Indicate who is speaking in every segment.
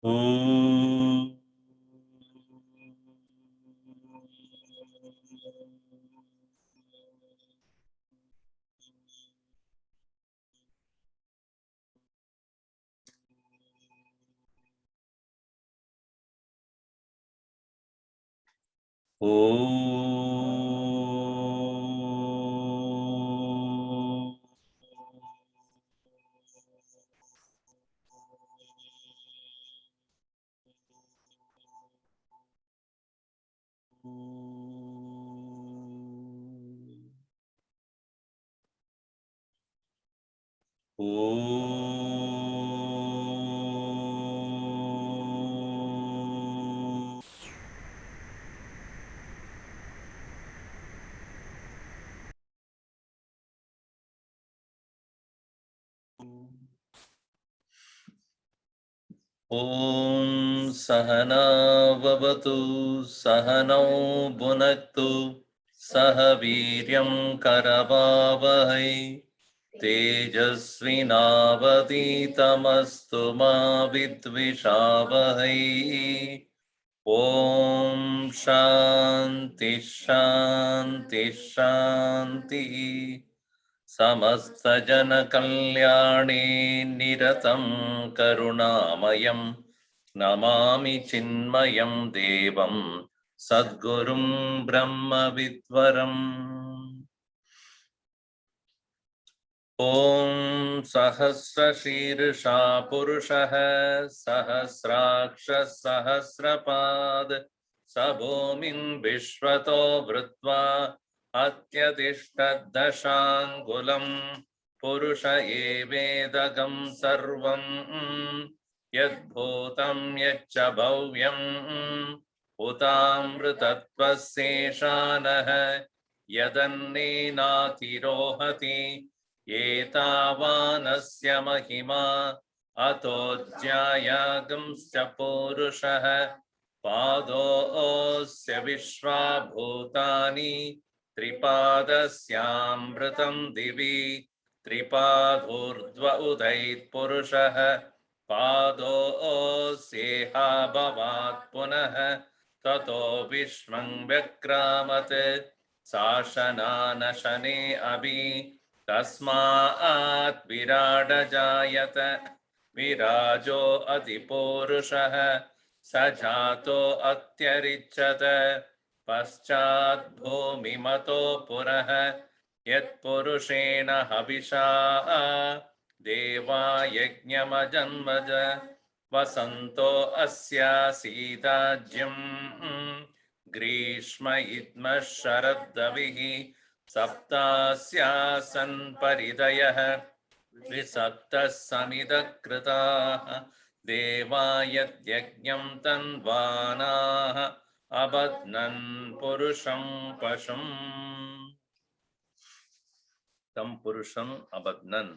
Speaker 1: Om. Om Sahana Vavatu Sahano Bhunaktu Sahaviryam Karavavahai Tejasvinavaditamastu ma vidvishavahai. Om Shanti Shanti Shanti. समस्त जन कल्याणे निरतं करुणामयं नमामि चिन्मयं देवं सद्गुरुं ब्रह्मविद्वरम्। ॐ सहस्रशीर्षा पुरुषः सहस्राक्ष सहस्रपाद स भूमिं विश्वतो वृत्वा अत्यतिष्ठद्दशाङ्गुलं पुरुष एवेदगं सर्वं यद्भूतं यच्च भव्यं उतामृतत्वशेषानः यदन्नेनातिरोहति एतावानस्य महिमा अतो ज्यायागंश्च पुरुषः पादोऽस्य विश्वाभूतानि त्रिपादस्यामृतं दिवि त्रिपादोर्ध्व उदैत् पुरुषः पादोऽस्येहा भवात् पुनः ततो विश्वं व्यक्रामत् शासनानशने अभि तस्मात् विराड जायत विराजो अधिपुरुषः स जातो अत्यरिच्यत पश्चात् भूमिमतो पुरः यत्पुरुषेण हविषा देवा यज्ञमजन्मज वसन्तो अस्यासीदाज्यं ग्रीष्म इद्मः शरद्दविः सप्तास्यासन् परिदयः त्रिसप्तः समिदकृताः देवा यज्ञं तन्वानाः अबध्नन् पुरुषं पशुम् तं पुरुषं अबध्नन्.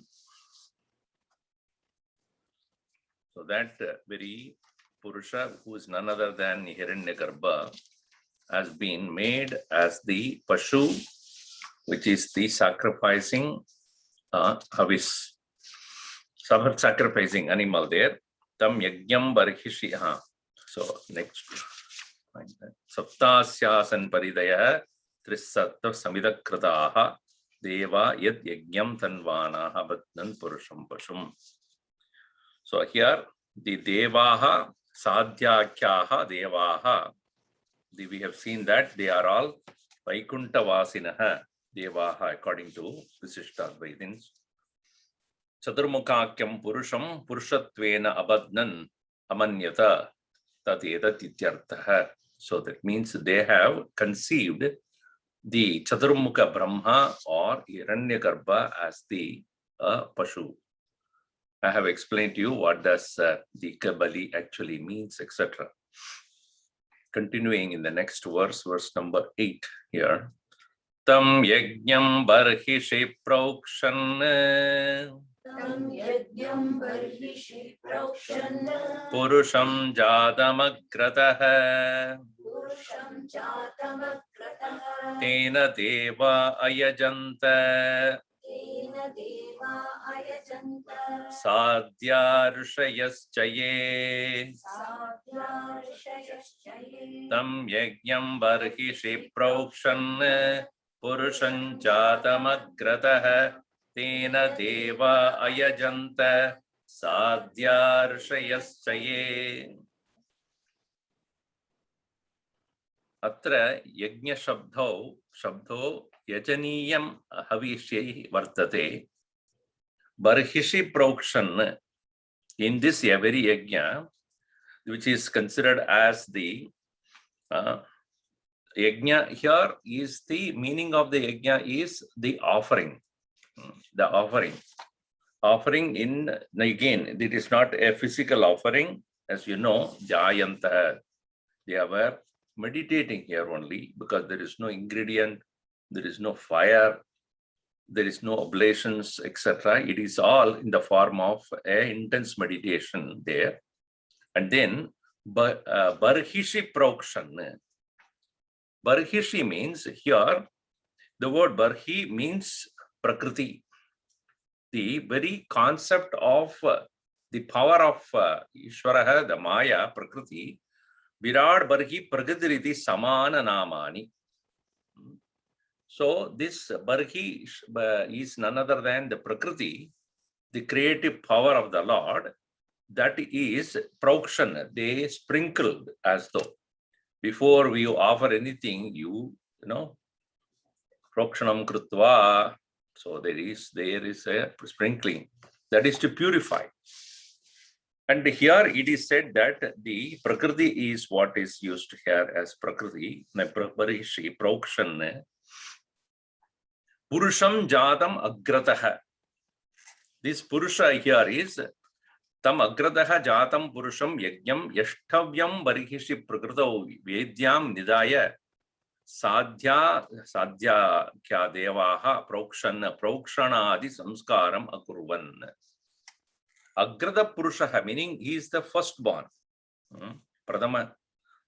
Speaker 1: So that very Purusha, who is none other than Hiranyagarbha, has been made as the Pashu, which is the sacrificing havis, sacrificing animal there. Tam yajnam barhishi. So next, saptasyasan paridaya trisatta samidakrataha deva yad yajnam tanvanaha abadnan purusham pashum. So here the devaha, sadhyakyaha devaha, we have seen that they are all Vaikuntavasinaha devaha according to Visishtadvaitins. Chaturmukhakyam purusham purushatvena abadnan amanyata tatetat ityartha. So that means they have conceived the Chaturmukha Brahma or Hiranyagarbha as the Pashu. I have explained to you what does the Kabali actually means, etc. Continuing in the next verse, verse number 8 here. Tam yajnam barhishi praukshan purusham jadamagratah tena deva ayajanta
Speaker 2: deva ayajanta
Speaker 1: sadhya rishayaschaye tam yajnam barhishi prokshan purusham jatamagratah tena deva ayajanta sadhya rishayaschaye. अत्र यज्ञ शब्दो यजनीयं हविष्यै वर्तते. बर्हिषि प्रोक्षन्, in this every yajna, which is considered as the yajna, here is the meaning of the yajna is the offering. The offering in, again, it is not a physical offering, as you know, jayanta, they were meditating here only, because there is no ingredient, there is no fire, there is no oblations, etc. It is all in the form of a intense meditation there. And then barhishi prokshan. Barhishi means, here the word barhi means prakriti. The very concept of the power of Ishvaraha, the Maya, Prakriti, Virat Barhi Prakriti Samana Namani. So this Barhi is none other than the Prakriti, the creative power of the Lord, that is Prokshan, they sprinkled, as though before we offer anything, you know, Prokshanam Krutva. So there is a sprinkling, that is to purify. And here it is said that the Prakriti is what is used here as Prakriti, Barishi, Prokshan, Purusham Jadam Agratah. This Purusha here is Tam Agratah Jatam Purusham Yajnam Yashtavyam Barihishi Prakrito Vedyam Nidaya Sadhya Kya Devaha Prokshanadi Samskaram Akurvan. Agrada Purusha, meaning he is the firstborn. Pradama,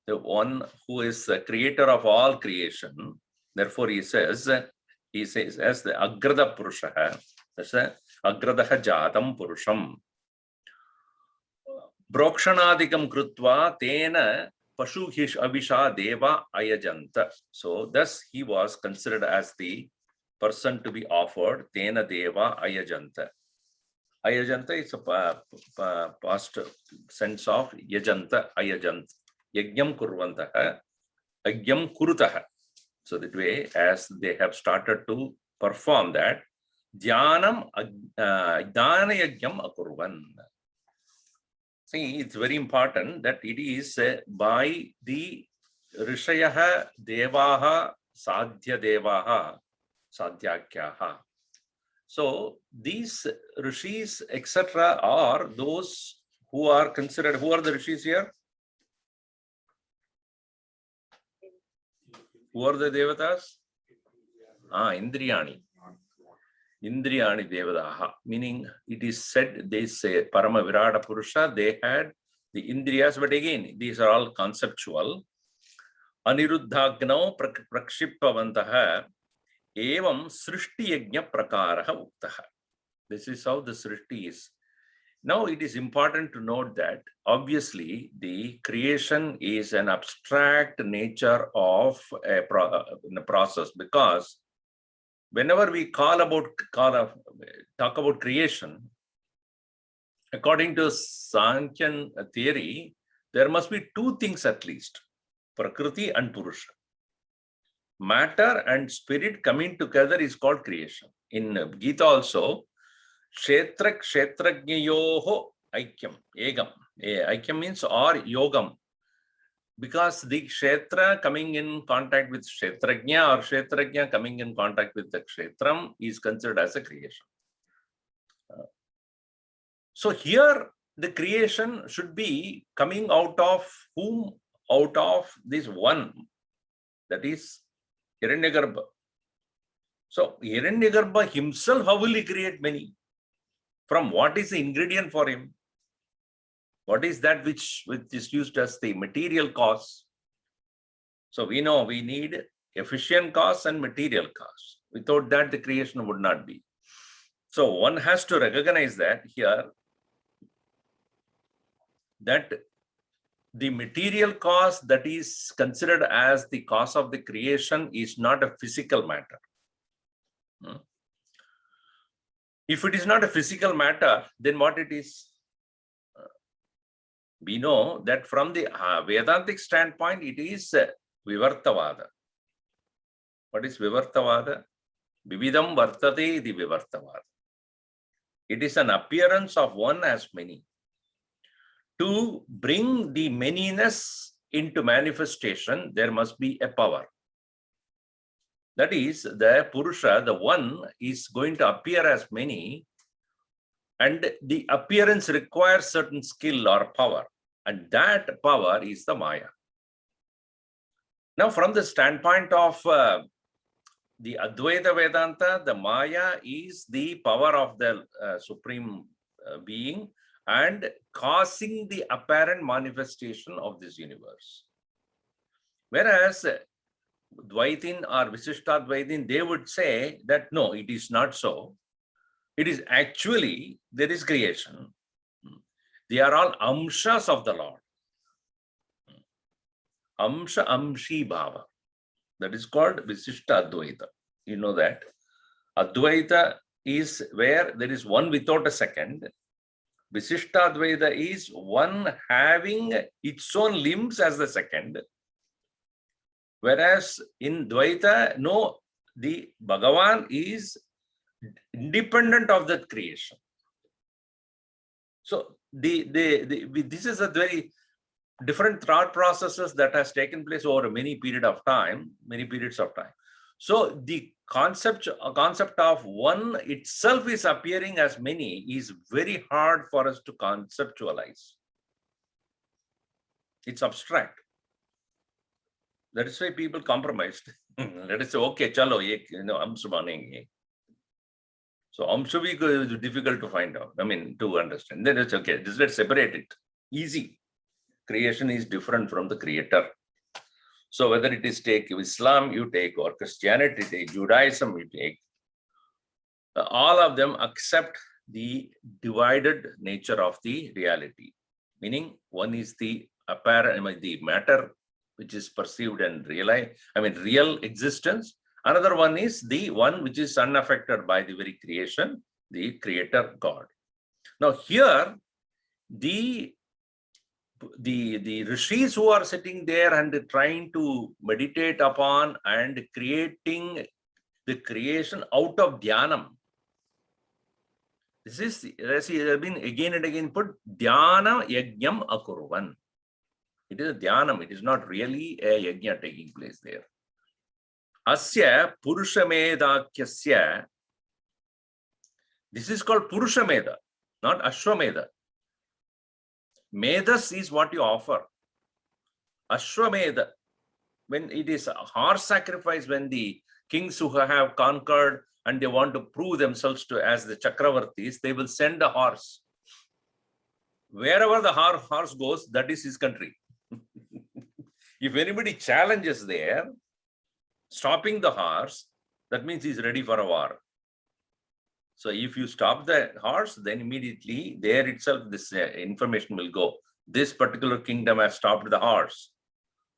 Speaker 1: the one who is the creator of all creation. Therefore, he says as the Agrada Purusha, that's the Agradaha Jatam Purusham. Brokshanadikam Krutva Tena Pashu Avisha Deva Ayajanta. So thus he was considered as the person to be offered. Tena Deva Ayajanta. Ayajanta is a past sense of Yajanta, Ayajant. Yajnam Kurvantaha, Yajnam Kurutaha. So that way, as they have started to perform that, Dhyanam Dhyana Yajnam Akurvan. See, it's very important that it is by the Rishayaha Devaha Sadhya Devaha Sadhyakyaha. So these rishis, etc., are those who are considered. Who are the rishis here? Who are the devatas? Indriyani. Indriyani devadaha. Meaning, it is said, they say, Parama Virata Purusha, they had the Indriyas, but again, these are all conceptual. Aniruddhagnau prakshippavantaha. Evam srishti yajna prakaraha uktaha. This is how the srishti is. Now it is important to note that obviously the creation is an abstract nature of a process, because whenever we talk about creation, according to Sankhyan theory, there must be two things at least, Prakriti and Purusha. Matter and spirit coming together is called creation. In Gita also, Kshetra Kshetrajnayoho Aikyam, Egam. Aikyam means or Yogam. Because the Kshetra coming in contact with Kshetrajna or Kshetrajna coming in contact with the Kshetram is considered as a creation. So here the creation should be coming out of whom? Out of this one, that is Hiranyagarbha. So Hiranyagarbha himself, how will he create many? From what is the ingredient for him? What is that which is used as the material cause? So we know we need efficient cause and material cause. Without that, the creation would not be. So one has to recognize that here, that the material cause that is considered as the cause of the creation is not a physical matter. If it is not a physical matter, then what it is? We know that from the Vedantic standpoint, it is Vivartavada. What is Vivartavada? Vividam vartate the Vivartavada. It is an appearance of one as many. To bring the manyness into manifestation, there must be a power. That is, the Purusha, the one, is going to appear as many, and the appearance requires certain skill or power, and that power is the Maya. Now, from the standpoint of the Advaita Vedanta, the Maya is the power of the Supreme Being and causing the apparent manifestation of this universe. Whereas Dvaitin or Visishtadvaitin, they would say that no, it is not so. It is actually, there is creation. They are all amshas of the Lord. Amsha Amshi Bhava. That is called Visishta Advaita. You know that. Advaita is where there is one without a second. Visishta Advaita is one having its own limbs as the second. Whereas in Dvaita, no, the Bhagavan is independent of that creation. So this is a very different thought processes that has taken place over many periods of time. So the concept of one itself is appearing as many is very hard for us to conceptualize. It's abstract. That is why people compromised. Let us say, okay, chalo, amsha banenge. So amsha bhi is difficult to find out. I mean, to understand. Then it's okay. Just let's separate it. Easy. Creation is different from the creator. So whether it is take Islam you take, or Christianity take, Judaism you take, all of them accept the divided nature of the reality. Meaning one is the apparent, the matter which is perceived and realized, real existence. Another one is the one which is unaffected by the very creation, the creator God. Now here, the rishis who are sitting there and trying to meditate upon and creating the creation out of dhyanam. This is, as he has been again and again put, dhyana yajnam akurvan. It is a dhyanam, it is not really a yajna taking place there. Asya Purushamedakyasya. This is called Purushameda, not Ashwameda. Medas is what you offer. Ashwameda, when it is a horse sacrifice, when the kings who have conquered and they want to prove themselves to as the Chakravartis, they will send a horse. Wherever the horse goes, that is his country. If anybody challenges there, stopping the horse, that means he's ready for a war. So if you stop the horse, then immediately there itself this information will go. This particular kingdom has stopped the horse.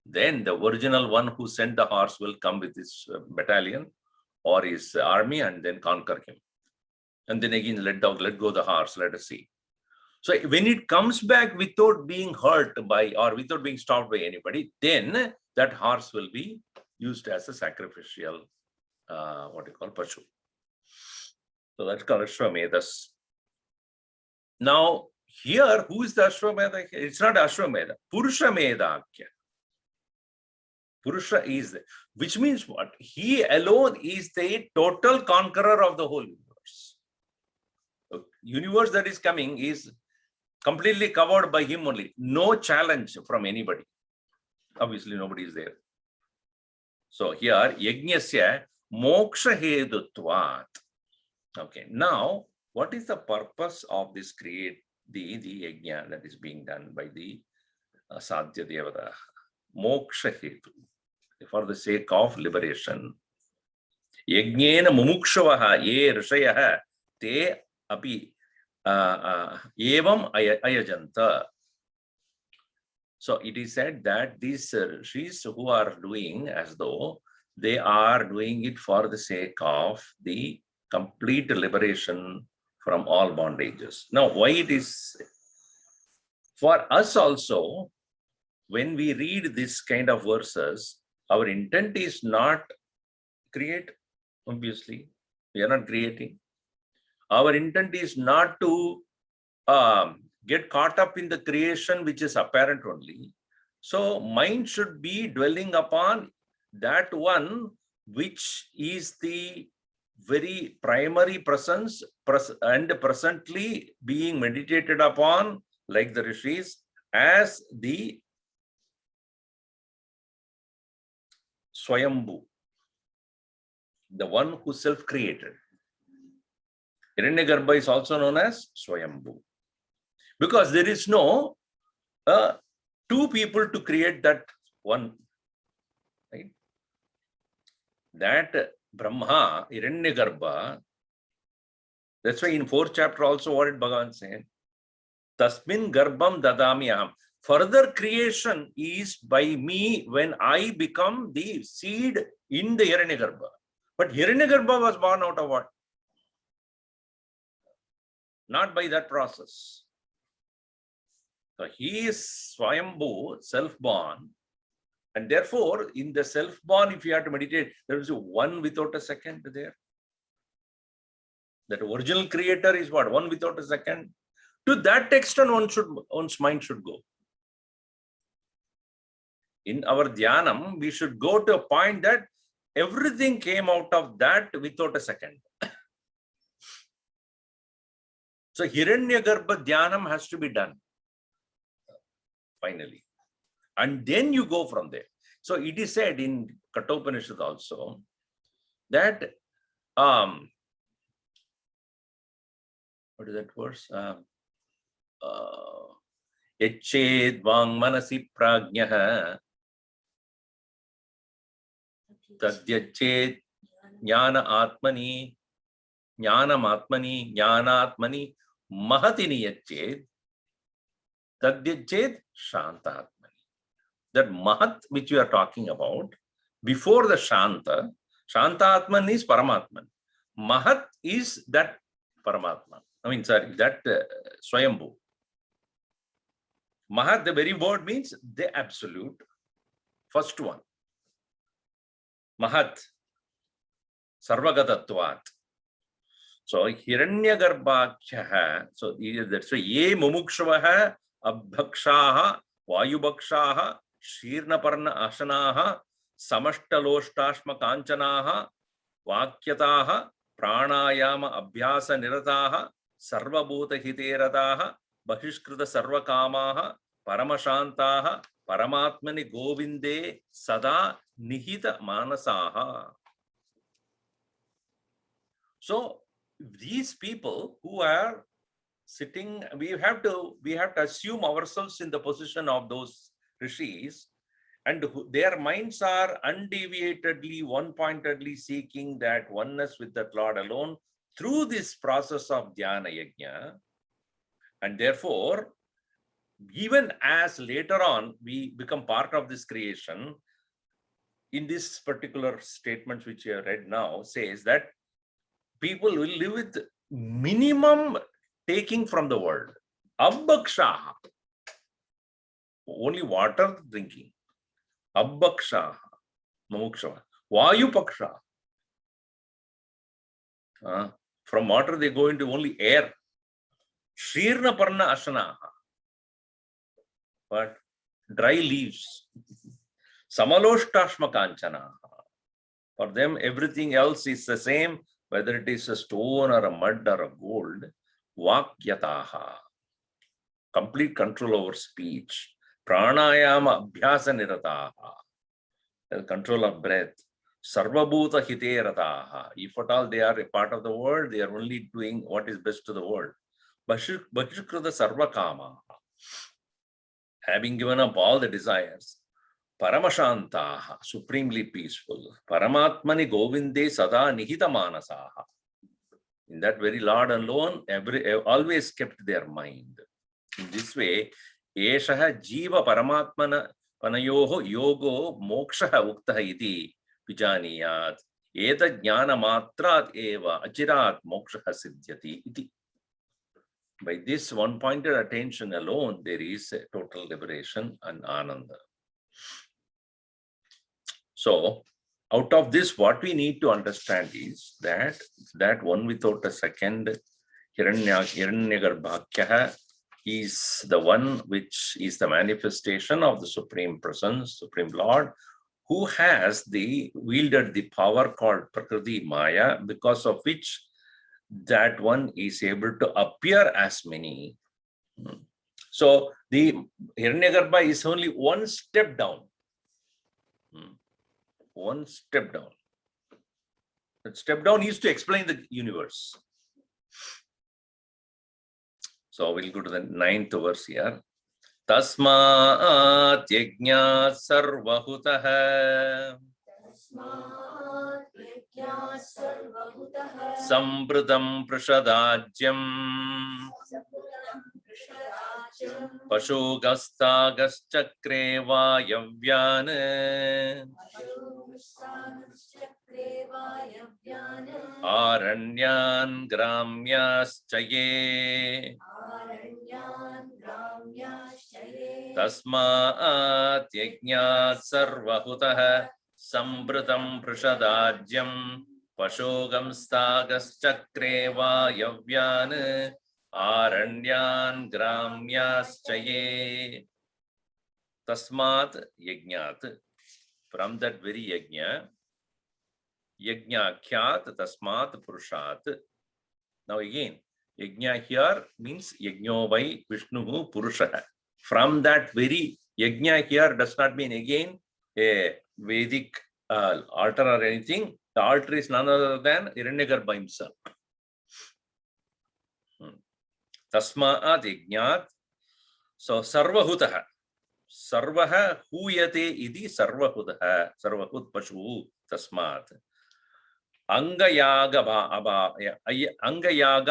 Speaker 1: Then the original one who sent the horse will come with his battalion or his army and then conquer him. And then again, let go the horse, let us see. So when it comes back without being hurt by or without being stopped by anybody, then that horse will be used as a sacrificial, Pashu. So that's called Ashwamedas. Now, here, who is the Ashwameda? It's not Ashwameda. Purushamedakya. Purusha is, which means what? He alone is the total conqueror of the whole universe. The universe that is coming is completely covered by him only. No challenge from anybody. Obviously, nobody is there. So here, Yajnasya moksha hedutvat. Okay, now what is the purpose of this the yajna that is being done by the Sadhya Devata? Moksha hetu, for the sake of liberation. Yajnena mumukshavaha ye rishayaha te api evam ayajanta. So it is said that these rishis who are doing as though they are doing it for the sake of the complete liberation from all bondages. Now, why it is for us also, when we read this kind of verses, our intent is not create, obviously, we are not creating. Our intent is not to get caught up in the creation which is apparent only. So mind should be dwelling upon that one which is the very primary presence and presently being meditated upon, like the rishis, as the Swayambhu, the one who self-created. Hiranyagarbha is also known as Swayambhu, because there is no two people to create that one, right? That Brahma, Hiranyagarbha, that's why in 4th chapter also what did Bhagavan say? Tasmin garbham dadami aham. Further creation is by me when I become the seed in the Hiranyagarbha. But Hiranyagarbha was born out of what? Not by that process. So he is Swayambhu, self-born. And therefore, in the self-born, if you have to meditate, there is one without a second there. That original creator is what? One without a second. To that extent, one's mind should go. In our dhyanam, we should go to a point that everything came out of that without a second. So Hiranyagarbha dhyanam has to be done finally. And then you go from there. So it is said in Kathopanishad also that what is that verse? Yached vang manasi prajnah tadyached jnana atmani jnanatmani mahatini yached tadyached shantatmani. That mahat which you are talking about, before the shanta, shantatman is Paramatman. Mahat is that Paramatman. I mean, sorry, that Swayambhu. Mahat, the very word means the absolute, first one. Mahat, Sarvagatatvat. So, Hiranyagarbhakhyaha, so that's why ye mumukshavaha abhakshaha vayubhakshaha Shirnaparna ashanaha samashtaloštashma kanchanaha vakyataha pranayama abhyasa nirataha sarvabhuta hiterataha bahishkrita sarvakamaha paramashantaha paramatmani govinde sada nihita manasaha. So these people who are sitting, we have to assume ourselves in the position of those rishis, and their minds are undeviatedly, one-pointedly seeking that oneness with that Lord alone through this process of dhyana yajna. And therefore, even as later on we become part of this creation, in this particular statement which you have read now says that people will live with minimum taking from the world. Abhakshaha. Only water drinking. Abhakshaha. Mumukshava. Vayupaksha. From water they go into only air. Shirna parna ashanaha. But dry leaves. Samaloštashma kanchanaha. For them, everything else is the same, whether it is a stone or a mud or a gold. Vakyataha. Complete control over speech. Pranayama abhyasa nirataha. Control of breath. Sarvabhuta hiterataha. If at all they are a part of the world, they are only doing what is best to the world. Bahishkrita sarvakama. Having given up all the desires. Paramashantaha. Supremely peaceful. Paramatmani govinde sada nihita manasaha. In that very Lord alone, always kept their mind. In this way, Eshaha Jiva Paramatmana Panayoho Yogo Mokshaha Uktah iti Vijaniyat. Eta Jnana Matrat Eva Achirat Mokshaha Siddhyati iti. By this one pointed attention alone, there is a total liberation and ananda. So, out of this, what we need to understand is that one without a second, Hiranyagarbhakya is the one which is the manifestation of the Supreme Presence, Supreme Lord, who has wielded the power called Prakriti Maya, because of which that one is able to appear as many. So the Hiranyagarbha is only one step down. One step down. That step down is to explain the universe. So we'll go to the 9th verse here. Tasmat yajñāt sarvahutah sambrudam prashadajyam pashugastagaschakre vayavyan aranyan gramyaschaye tasmat yajñāt sarvahutah sambrudam prashadajyam pashogam stagaschakre vayavyan aranyan gramyaschaye. Tasmat yajñāt, from that very yajna, yajñakyat tasmat purushat. Now again, yajna here means yajno by Vishnu Purusha. From that very yajna here does not mean again a Vedic altar or anything. The altar is none other than Hiranyagarbha himself. Tasmat yajñāt. So sarvahutah. Sarvaha huyate idi sarvahutah. Sarvahut pashu tasmat. Angayaga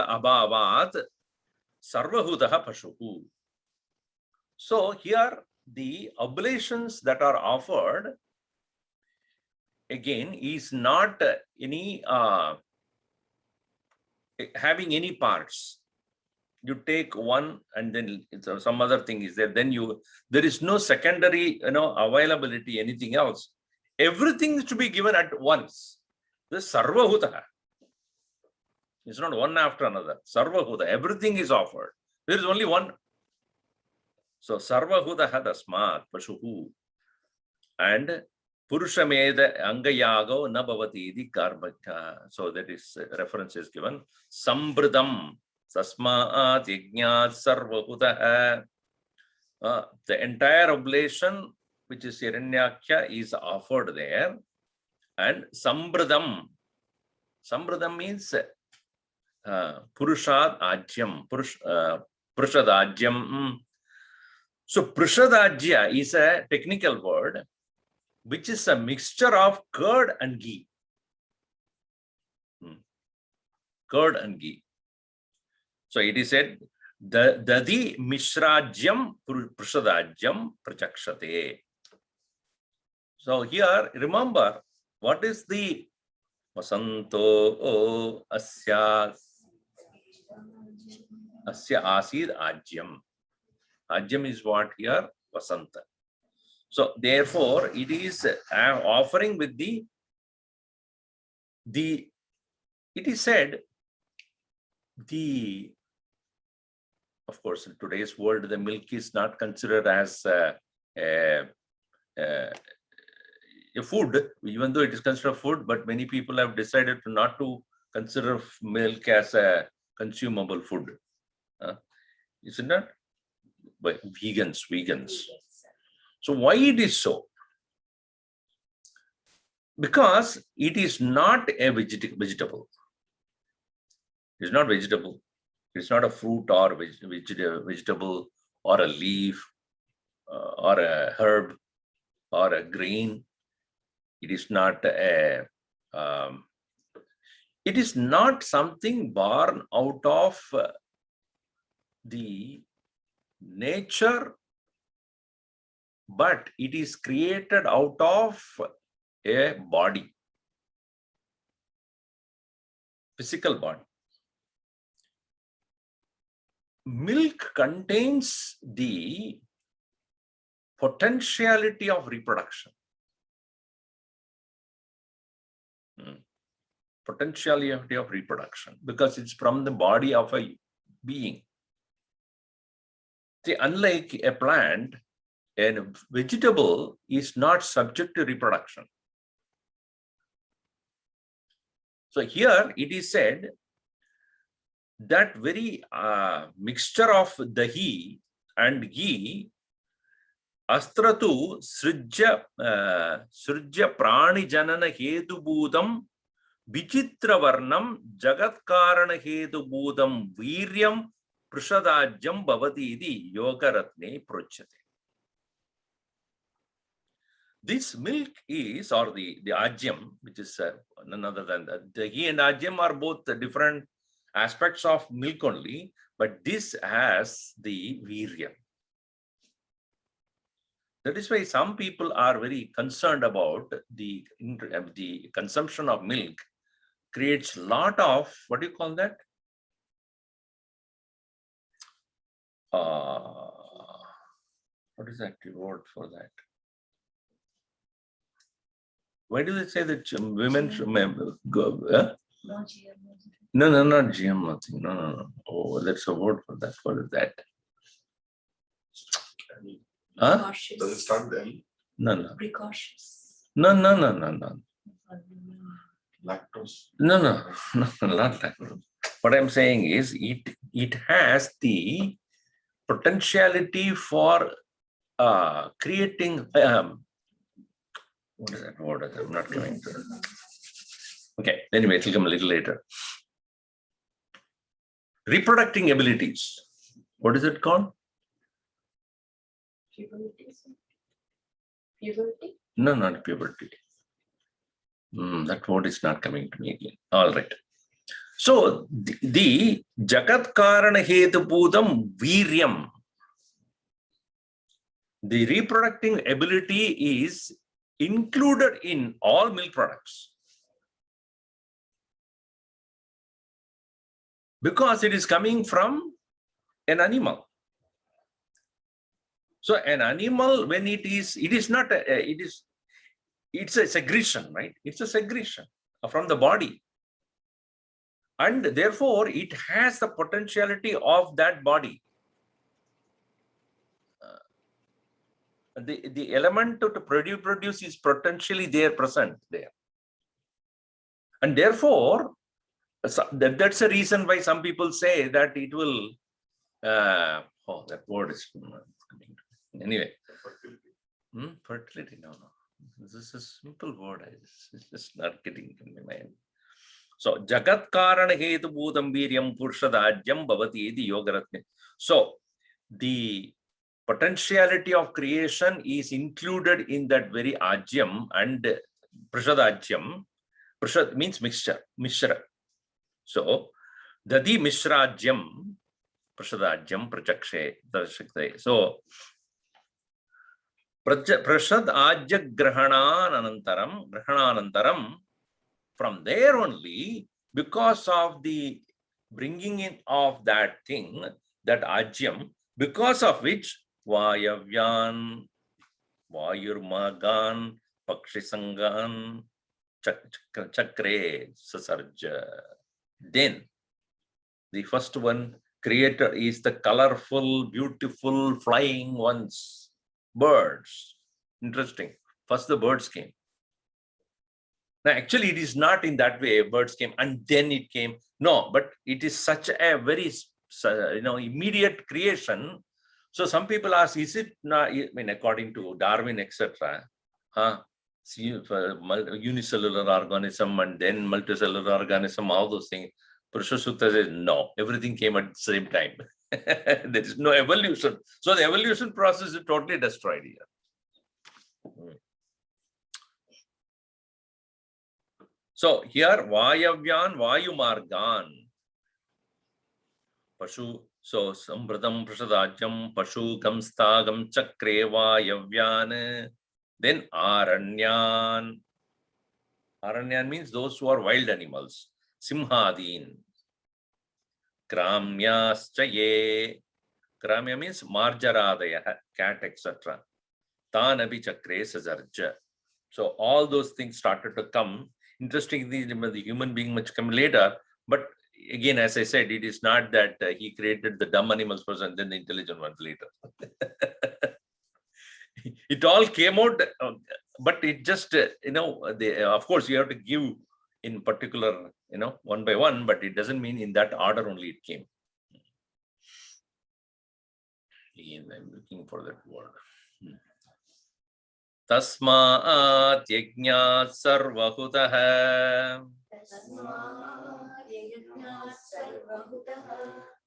Speaker 1: abhavat sarvahutah pashu. So here the oblations that are offered again is not any having any parts. You take one and then some other thing is there. Then there is no secondary availability, anything else. Everything is to be given at once. This sarvahutah. It's not one after another. Sarvahutah. Everything is offered. There is only one. So sarvahutah tasmat pashuhu. And Purushameda Angayago Nabhavati idi Garbhaka. So that is reference is given. Sambridam Tasmat Yajñāt Sarvahutah. The entire oblation, which is Hiranyakya, is offered there. And Sambridam. Sambridam means Purushad Ajyam. Purushadajyam. So Purushadajya is a technical word which is a mixture of curd and ghee. Curd and ghee. So it is said, Dadi Mishrajyam Purushadajyam Prachakshate. So here, remember, what is the Vasanto Asya Asid Ajyam. Ajyam is what here? Vasanta. So therefore, it is offering with it is said, of course, in today's world, the milk is not considered as a food, even though it is considered food, but many people have decided not to consider milk as a consumable food. Isn't it? But vegans. So why it is so? Because it is not a vegetable. It is not vegetable. It is not a fruit or vegetable or a leaf or a herb or a grain. It is not a It is not something born out of the nature, but it is created out of a body, physical body. Milk contains the potentiality of reproduction. Potentiality of reproduction, because it's from the body of a being. See, unlike a plant, a vegetable is not subject to reproduction. So here it is said that very mixture of dahi and ghee, astratu srijya prani janana hetu bhudam vichitra varnam jagat karana hetu bhudam viryam prashadajyam bhavati iti yoga ratne prochyate. This milk is, or the ajyam, which is none other than that. The ghee and ajyam are both different aspects of milk only, but this has the viryam. That is why some people are very concerned about the consumption of milk creates a lot of, what do you call that? What is that word for that? Why do they say that women should go? No, not GM, nothing. No. Oh, that's a word for that. What is that? Huh?
Speaker 3: Does it start then?
Speaker 1: No.
Speaker 2: Precautious.
Speaker 1: No.
Speaker 3: Lactose?
Speaker 1: No, not lactose. What I'm saying is it has the potentiality for creating what is that word? I'm not coming to it. Okay, anyway, it'll come a little later. Reproducting abilities. What is it called?
Speaker 2: Puberty?
Speaker 1: No, not puberty. That word is not coming to me again. All right. So the Jagat Karana Hetu Bhudam Viryam. The reproducing ability is included in all milk products, because it is coming from an animal. So an animal, when it's a secretion, right? It's a secretion from the body. And therefore, it has the potentiality of that body. The element to produce is potentially there, present there. And therefore, that's the reason why some people say that it will, that word is coming. Anyway, fertility, no. This is a simple word. It's just not getting in my mind. So, Jagat Karana Hetu Bhudam Viryam Purshadajyam Bhavati iti Yogaratne. So, the potentiality of creation is included in that very ajyam and prashadajyam. Prashad means mixture, mishra. So, dadi mishrajyam prashadajyam prachakshe darshakte. So, prashad ajya grahananantaram, from there only, because of the bringing in of that thing, that ajyam, because of which Vayavyan, Vayurmagan, Pakshisangan, Chakre, Sasarja. Then the first one created is the colorful, beautiful, flying ones, birds. Interesting. First the birds came. Now, actually, it is not in that way. Birds came and then it came. No, but it is such a very, immediate creation. So some people ask, is it not? I mean, according to Darwin, etc. Unicellular organism and then multicellular organism, all those things. Purusha Sutta says no. Everything came at the same time. There is no evolution. So the evolution process is totally destroyed here. So here Vayavyan Vayumargan. Pashu. So Sambradam Prasadajam Pashu Gamstagam Chakre Vayavyan. Then Aranyan. Aranyan means those who are wild animals. Simhadin. Gramyaschaye. Gramya means Marjaradaya, cat, etc. Tanabi Chakre Sajarja. So all those things started to come. Interestingly, the human being much come later. But again, as I said, it is not that he created the dumb animals first and then the intelligent ones later. It all came out, but it just, of course, you have to give in particular, one by one, but it doesn't mean in that order only it came. Again, I'm looking for that word. Tasmaat yajñāt sarvahutah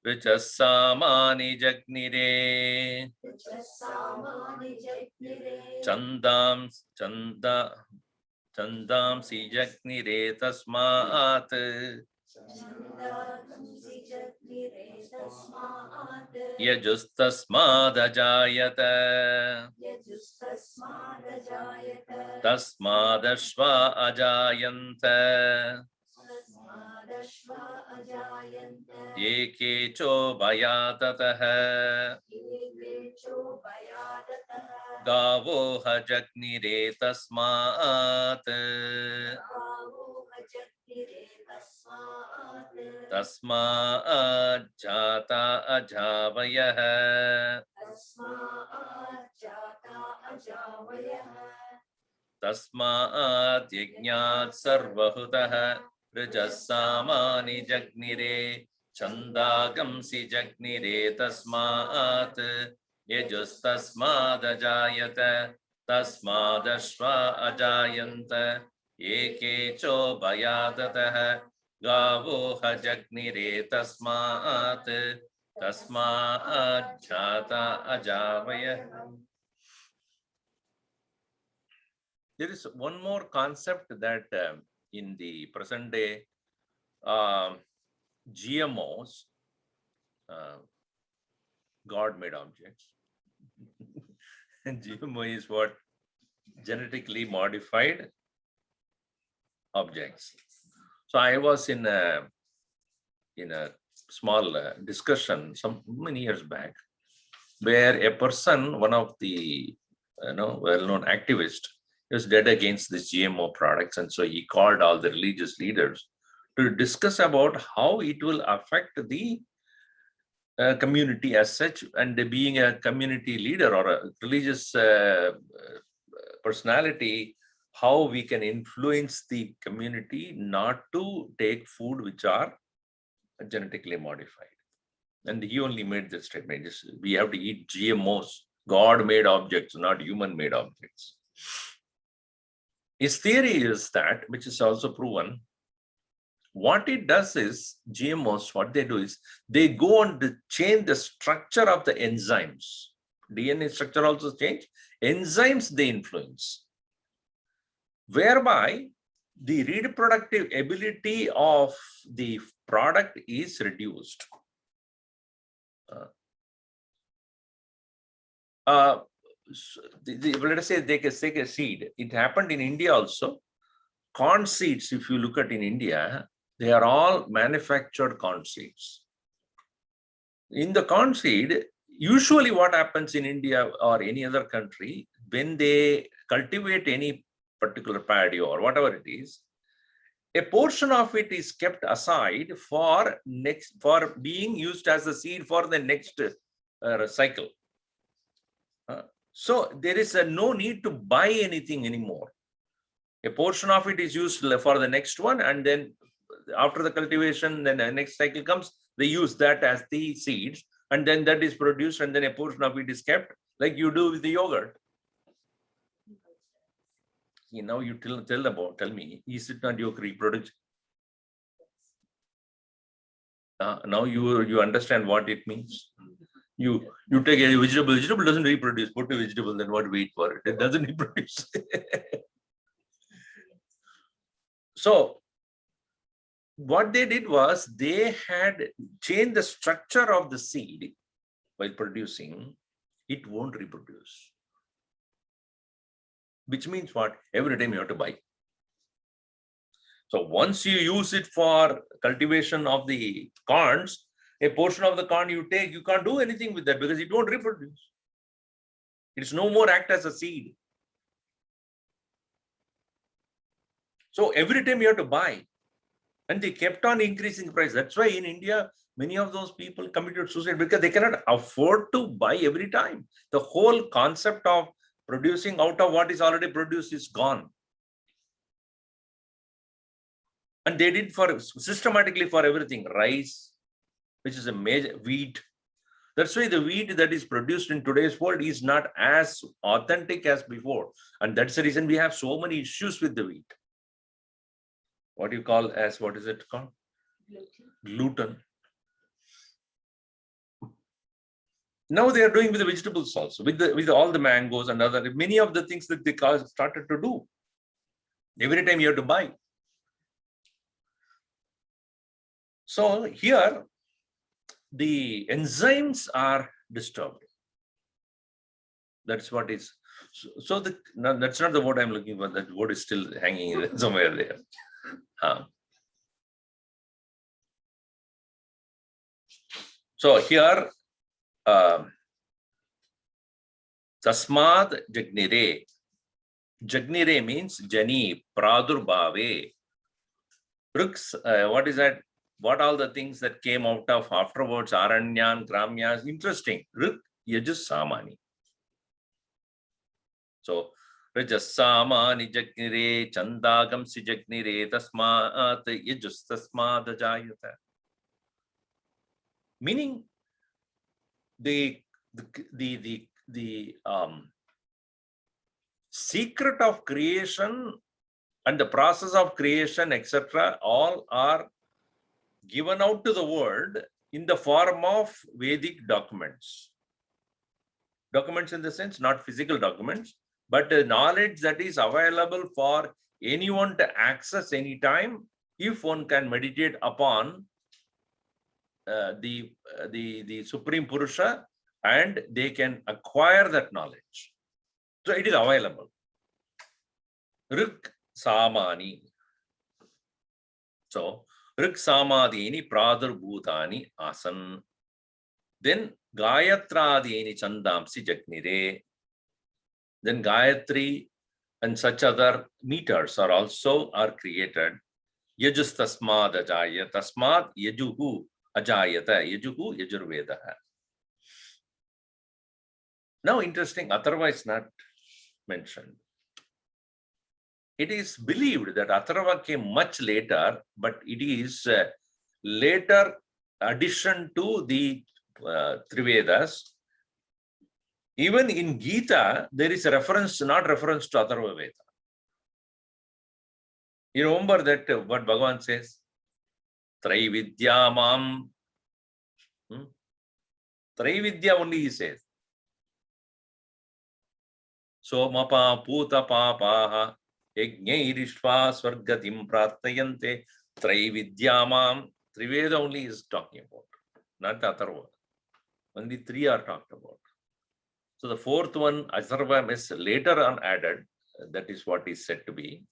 Speaker 1: vichassamani jagnire chandam si jagnire tasmaat yajustasmadajayata tasmadashva ajayanta yekecho bayatatah gavo hajagnire tasmaat tasmaat jata ajavayah tasmaat yajñāt sarvahutah rajassamani jagnire chandagam si jagnire tasmaat yajustasmadajayata tasmadashva ajayanta yekecho bayadatah gavo hajagnire tasmaat tasmaat jata ajavayah. There is one more concept that in the present day GMOs, God-made objects. GMO is what? Genetically modified objects. So I was in a small discussion many years back, where a person, one of the well-known activists, was dead against this GMO products, and so he called all the religious leaders to discuss about how it will affect the community as such, and being a community leader or a religious personality, how we can influence the community not to take food which are genetically modified. And he only made this statement: we have to eat GMOs, God-made objects, not human-made objects. His theory is that, which is also proven, what it does is, GMOs, what they do is, they go on to change the structure of the enzymes. DNA structure also change. Enzymes they influence, whereby the reproductive ability of the product is reduced. Let us say they can take a seed. It happened in India also. Corn seeds, if you look at in India, they are all manufactured corn seeds. In the corn seed, usually what happens in India or any other country, when they cultivate any particular paddy or whatever it is, a portion of it is kept aside for being used as a seed for the next cycle. So there is no need to buy anything anymore. A portion of it is used for the next one, and then after the cultivation, then the next cycle comes, they use that as the seeds, and then that is produced, and then a portion of it is kept, like you do with the yogurt. Now you tell me, is it not yogurt reproduction? Now you understand what it means. You take a vegetable doesn't reproduce. Put a vegetable, then what we eat for it? It doesn't reproduce. So what they did was they had changed the structure of the seed while producing. It won't reproduce. Which means what? Every time you have to buy. So once you use it for cultivation of the corns, a portion of the corn you take, you can't do anything with that because it won't reproduce. It's no more act as a seed. So every time you have to buy. And they kept on increasing price. That's why in India, many of those people committed suicide because they cannot afford to buy every time. The whole concept of producing out of what is already produced is gone. And they did for systematically for everything. Rice, which is a major wheat. That's why the wheat that is produced in today's world is not as authentic as before. And that's the reason we have so many issues with the wheat. What do you call as, what is it called? Gluten. Now they are doing with the vegetables also, with all the mangoes and other, many of the things that they started to do. Every time you have to buy. So here, the enzymes are disturbed. That's what is. So no, that's not the word I'm looking for. That word is still hanging somewhere there. So here, Tasmad Jagnire. Jagnire means Jani, Pradurbhave. Ruks, what is that? What all the things that came out of afterwards, Aranyan, Gramyas, interesting. Ruk, Yajus Samani. So, Rajasamani Jagnire, Chandagam Si Jagnire, Tasmat Yajus Tasmad Jayata. Meaning the secret of creation and the process of creation, etc., all are given out to the world in the form of Vedic documents. Documents in the sense, not physical documents, but knowledge that is available for anyone to access anytime if one can meditate upon the Supreme Purusha, and they can acquire that knowledge. So it is available. Rik Samani. So Rik Samadini Pradurbhutani Asan. Then Gayatradini Chandamsi Jagnire. Then Gayatri and such other meters are also created. Yajus Tasmad Ajaya. Tasmad Yajuhu Ajayata. Yajuhu Yajurvedaha. Now interesting, Atharva is not mentioned. It is believed that Atharva came much later, but it is later addition to the Trivedas. Even in Gita, there is a reference, not reference to Atharva Veda. You remember that what Bhagavan says? Traividya Mam. Traividya only he says. Somapa Puta Papaha Yajnairishva Swargatim Pratayante Traividyamam. Triveda only is talking about, not Atharva. Only three are talked about. So the fourth one, Atharva, is later on added. That is what is said to be.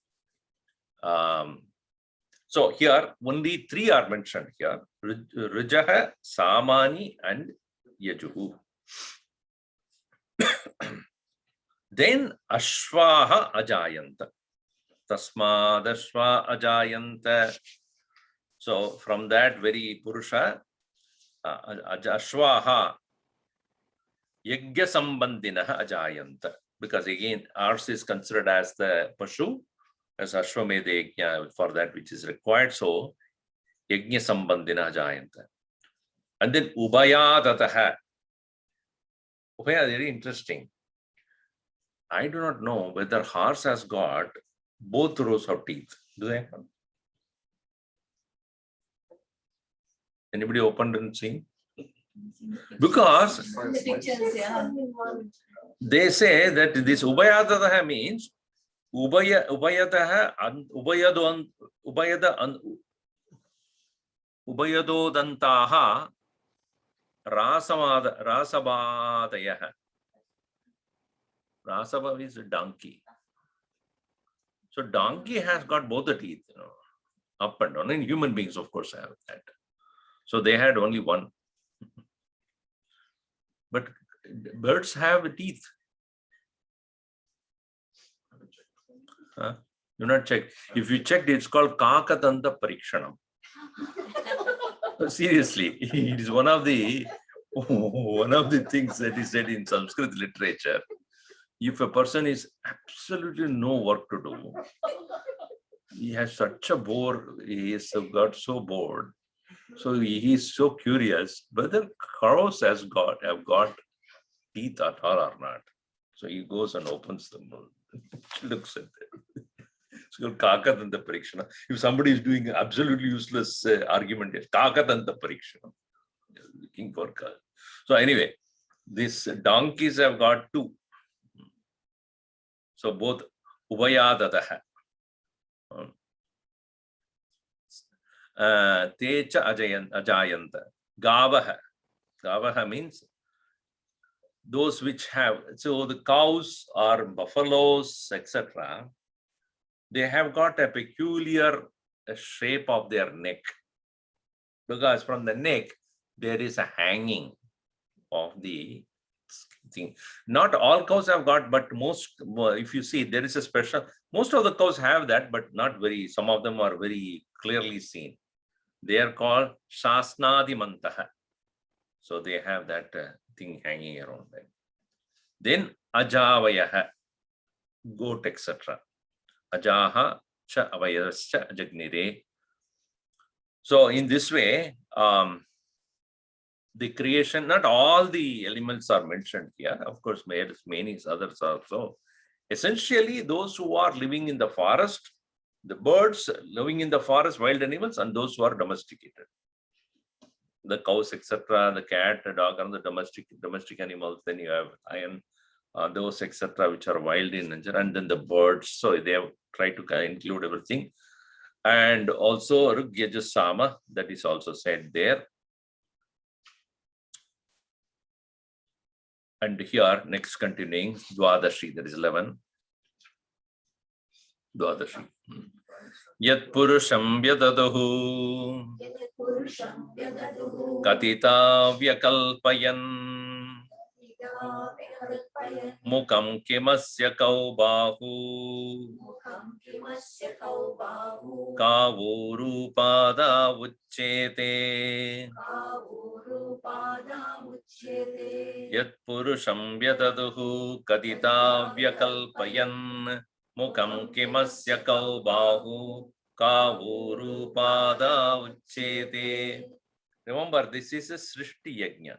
Speaker 1: So here only three are mentioned here. Rujaha, Samani, and Yajuhu. Then Ashvaha Ajayanta. Tasmad Ashva Ajayanta. So from that very Purusha, Ashvaha Yajna Sambandinaha Ajayanta. Because again, ours is considered as the Pashu, as Ashwamedha Yajna for that which is required. So Yajna Sambandina Ajayanta. And then Ubayadataha. Ubaya, very interesting. I do not know whether horse has got both rows of teeth. Do they have? Anybody opened and seen? Because they say that this Ubayadataha means Ubayadaha and Ubayada Ubayado dantaha rasabadayah. Rasaba is a donkey. So donkey has got both the teeth, up and down. And human beings, of course, have that. So they had only one. But birds have teeth. Do not check. If you checked, it's called Kakatanta Parikshanam. Seriously, it is one of the things that is said in Sanskrit literature. If a person is absolutely no work to do, he has such a bore, he has got so bored. So he is so curious whether cows have got teeth at all or not. So he goes and opens them, looks at them. It's called Kakatanta Parikshana. If somebody is doing absolutely useless argument, yes, Kakatanta Parikshana. Looking for cows. So anyway, these donkeys have got two. So both Ubayadataha. Techa Ajayanta. Gavaha. Gavaha means those which have, so the cows or buffaloes, etc., they have got a peculiar shape of their neck, because from the neck there is a hanging of the thing. Not all cows have got, but most, if you see, there is a special, most of the cows have that, but not very, some of them are very clearly seen. They are called Shasnadimantaha. So they have that thing hanging around them. Then Ajavayaha, goat, etc. Ajaha cha avayascha ajagnire. So in this way, the creation, not all the elements are mentioned here. Of course, many others also. Essentially, those who are living in the forest, the birds living in the forest, wild animals, and those who are domesticated. The cows, etc., the cat, the dog, and the domestic animals. Then you have lion, those, etc., which are wild in nature, and then the birds. So they have tried to include everything. And also Rugyajasama, that is also said there. And here, next continuing, Dwadashi, that is 11. Dwadashi. Yat Purusham Vyadaduhu Katita Vyakalpayan Mukam Kimasya Kaubahu Kavu Rupada Uchete Yat Purusham Vyadaduhu Katita Vyakalpayan Mukam Kimasya Kaubahu Kavu Rupada Uchete. Remember, this is a Srishti Yajna.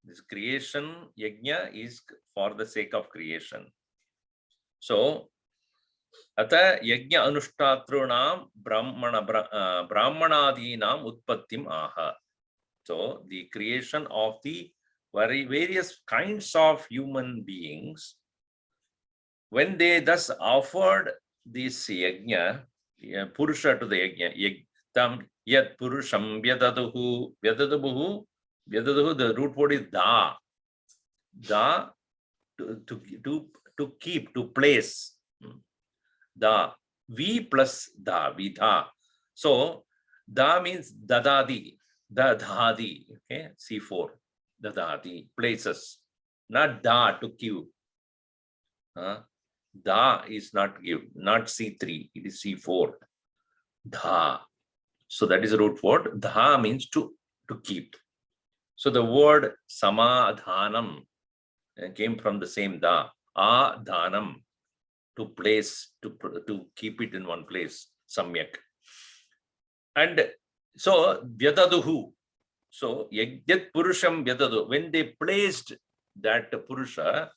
Speaker 1: This creation yajna is for the sake of creation. So, ata yajna anushtatrunam brahmanadinam utpattim aha. So, the creation of the various kinds of human beings, when they thus offered this yajna, purusha to the yajna, yajtam yat purusham vyadaduhu, vyadaduhu, the root word is da. Da, to keep, to place. Da. V plus da, vidha. So, da means dadadi, dadhadi, okay, C4, dadadi, places. Not da, to give. Da is not give, not C3, it is C4. Da. So, that is the root word. Da means to keep. So the word samadhanam came from the same da, adhanam, to place, to keep it in one place, samyak. And so vyadaduhu, so yajnat purusham vyadadu, when they placed that purusha,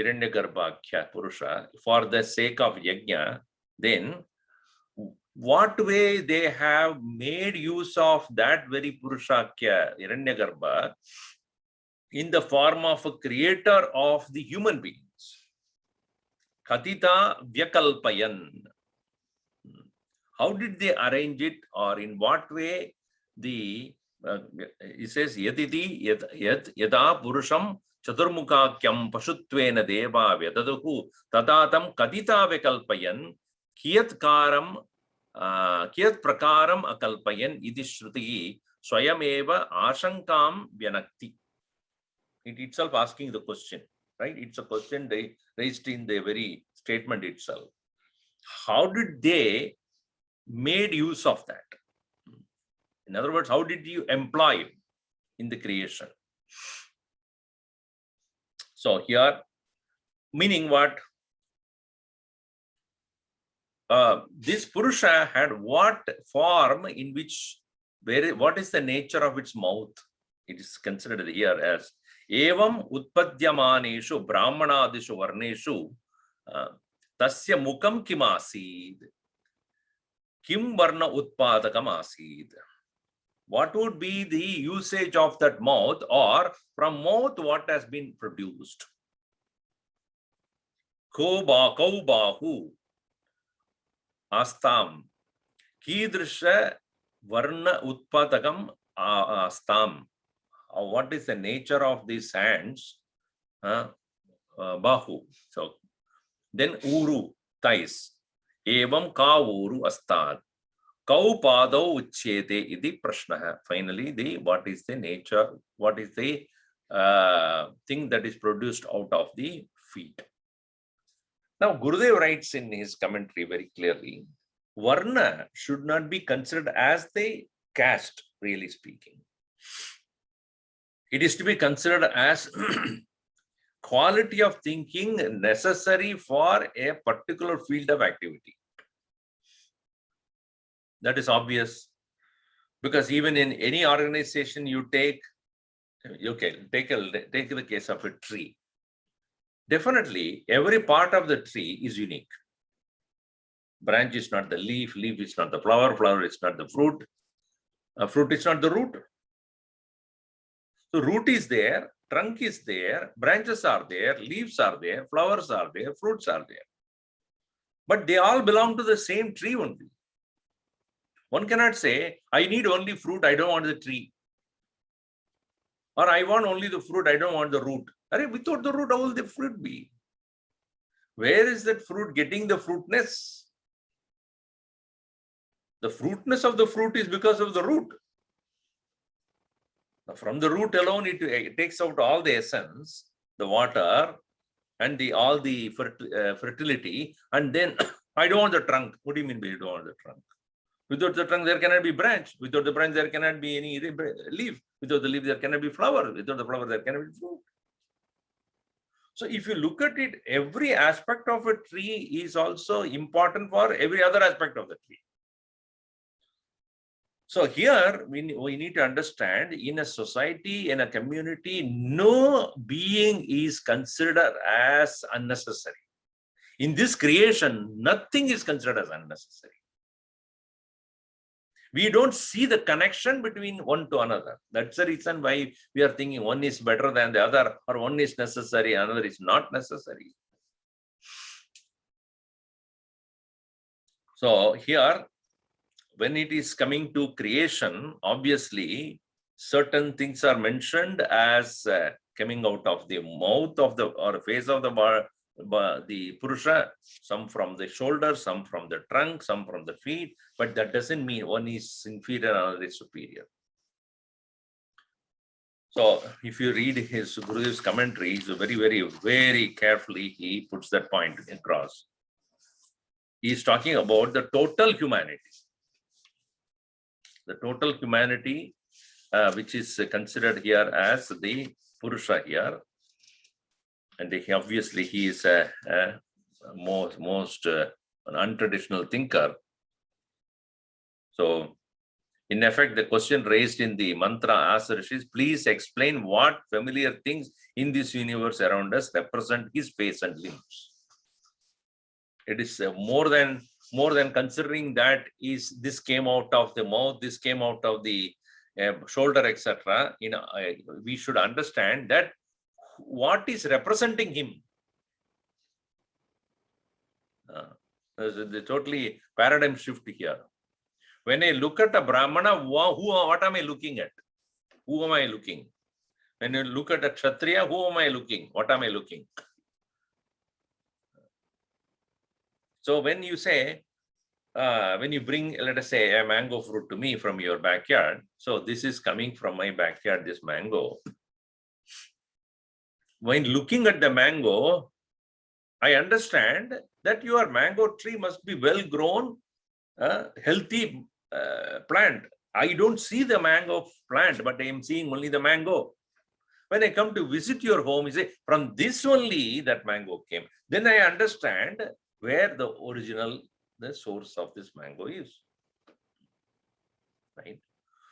Speaker 1: Hiranyagarbhakhya purusha, for the sake of yajna, then what way they have made use of that very Purushakya, Hiranyagarbha, in the form of a creator of the human beings. Katita Vyakalpayan. How did they arrange it, or in what way the he says yaditi yada purusham chaturmukakyam pashutvena deva vyadaduhu tadatam kadita vikalpayan kiyat prakaram akalpayan iti shruti swayameva ashankam vyanakti. It itself asking the question, right? It's a question they raised in the very statement itself. How did they made use of that? In other words, how did you employ in the creation? So here, meaning what? This Purusha had what form in which, what is the nature of its mouth? It is considered here as Evam Utpadyamaneshu Brahmanadishu Varneshu Tasya Mukam Kimasid Kim Varna Utpadakam Asid. What would be the usage of that mouth, or from mouth what has been produced? Kaubahu Astam Kidrisha Varna Utpadakam Astam. What is the nature of these hands? Bahu. So then Uru, thighs. Evam ka Uru Astad. Kau padau uchyete iti prashnaha. Finally, what is the nature? What is the thing that is produced out of the feet? Now, Gurudev writes in his commentary very clearly, Varna should not be considered as the caste, really speaking. It is to be considered as quality of thinking necessary for a particular field of activity. That is obvious, because even in any organization you take, okay, take the case of a tree. Definitely, every part of the tree is unique. Branch is not the leaf, leaf is not the flower, flower is not the fruit, fruit is not the root. So root is there, trunk is there, branches are there, leaves are there, flowers are there, fruits are there. But they all belong to the same tree only. One cannot say, I need only fruit, I don't want the tree. Or I want only the fruit, I don't want the root. Without the root, how will the fruit be? Where is that fruit getting the fruitness? The fruitness of the fruit is because of the root. From the root alone, it takes out all the essence, the water, and all the fertility. And then, I don't want the trunk. What do you mean by you don't want the trunk? Without the trunk, there cannot be branch. Without the branch, there cannot be any leaf. Without the leaf, there cannot be flower. Without the flower, there cannot be fruit. So if you look at it, every aspect of a tree is also important for every other aspect of the tree. So here we need to understand, in a society, in a community, no being is considered as unnecessary. In this creation, nothing is considered as unnecessary. We don't see the connection between one to another. That's the reason why we are thinking one is better than the other, or one is necessary, another is not necessary. So here, when it is coming to creation, obviously, certain things are mentioned as coming out of the mouth of the or face of the Purusha, some from the shoulder, some from the trunk, some from the feet, but that doesn't mean one is inferior, another is superior. So if you read his Gurudev's commentary, so very carefully he puts that point across. He is talking about the total humanity. The total humanity, which is considered here as the Purusha here. And obviously he is a most an untraditional thinker. So in effect, the question raised in the mantra asked Rishis, please explain what familiar things in this universe around us represent his face and limbs. It is more than considering that this came out of the mouth, this came out of the shoulder, etc. We should understand that what is representing him. There's a totally paradigm shift here. When I look at a Brahmana, what am I looking at? Who am I looking? When you look at a Kshatriya, who am I looking? What am I looking? So when you say, when you bring, let us say, a mango fruit to me from your backyard, so this is coming from my backyard, this mango. When looking at the mango, I understand that your mango tree must be well grown, healthy plant. I don't see the mango plant, but I am seeing only the mango. When I come to visit your home, you say, from this only that mango came. Then I understand where the original, the source of this mango is. Right?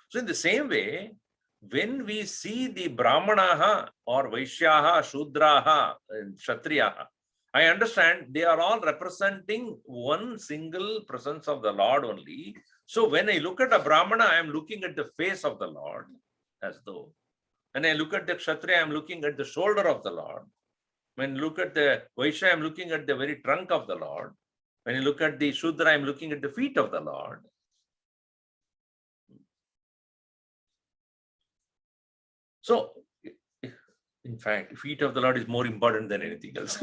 Speaker 1: So in the same way, when we see the Brahmanaha or Vaishyaha, Shudraha, and Kshatriyaha, I understand they are all representing one single presence of the Lord only. So when I look at a Brahmana, I am looking at the face of the Lord, as though. When I look at the Kshatriya, I am looking at the shoulder of the Lord. When I look at the Vaishya, I am looking at the very trunk of the Lord. When I look at the Shudra, I am looking at the feet of the Lord. So, in fact, feet of the Lord is more important than anything else.